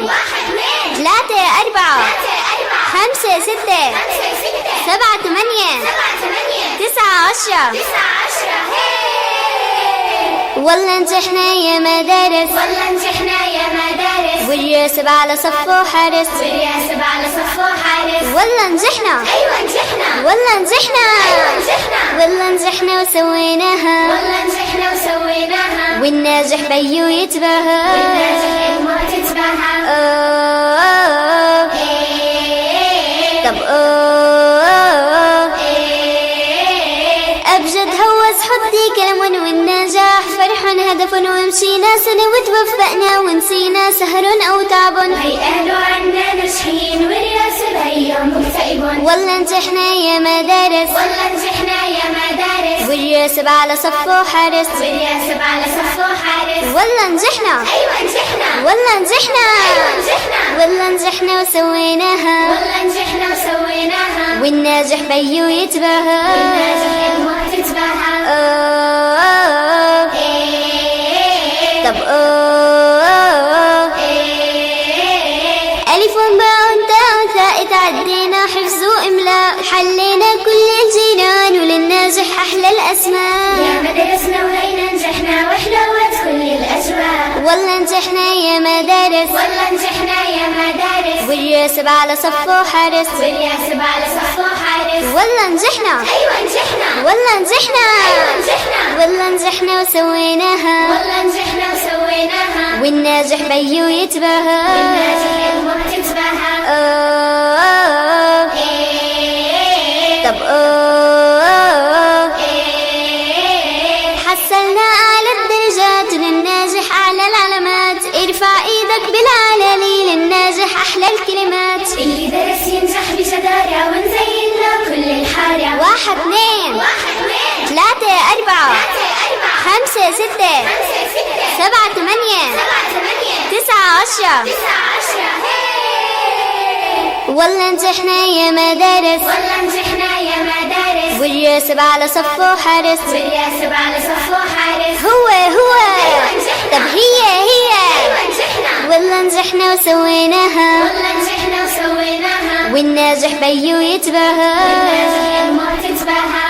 اثنين 3 4 5 6 7 8 9 10 والله نجحنا يا مدارس، والله نجحنا يا مدارس، والياسب على صفه حارس، والياسب على صفه حارس. والله نجحنا، أيوة نجحنا، والله نجحنا، أيوة نجحنا، والله نجحنا وسويناها، والله نجحنا وسويناها، والناجح بيو يتباهى، والناجح علمه تتباهى. طب أبجد هوس حطي كلام والنجاح فرح هدف ومشينا سنة وتوفقنا ونسينا سهر أو تعب. هي أهله عنا ناجحين والياسب هيهم مكتئبون. والله نجحنا يا مدارس، والله نجحنا يا مدارس، والياسب على صفه حارس، والياسب على صفه حارس. والله نجحنا، أيوة نجحنا، والله نجحنا، أيوة نجحنا، والله نجحنا وسويناها، والله نجحنا وسويناها، والناجح بيو يتباهى، والناجح علمه تتباهى. طب ألف باء تاء ثاء تعدينا حفظ وإملاء حلينا كل الجيران وللناجح أحلى الأسماء. يا مدرسنا وهينا نجحنا وحلوت كل الأجواء. والله نجحنا يا مدارس، والله نجحنا يا مدارس، والياسب على صفه حارس، والياسب على صفه حارس. والله نجحنا، أيوة نجحنا، والله نجحنا، أيوة نجحنا، والله نجحنا وسويناها، والله نجحنا وسويناها، والناجح بيو يتباهى، والناجح علمه تتباهى. طب حصلنا أعلى الدرجات للناجح أعلى العلامات ارفع إيدك بالعلالي للناجح أحلى الكلمات. اللي درس ينجح بجدارة ونزين له كل الحارة. 1 2 3 4 5 6 7 8 9 10 والله نجحنا يا مدارس، والله نجحنا يا مدارس، والياسب على صفه حارس، والياسب على صفه حارس. هو نجحنا. طب هي أيوة نجحنا، والله نجحنا وسويناها، والله نجحنا وسويناها، والناجح بيو يتباهى، والناجح علمه تتباهى.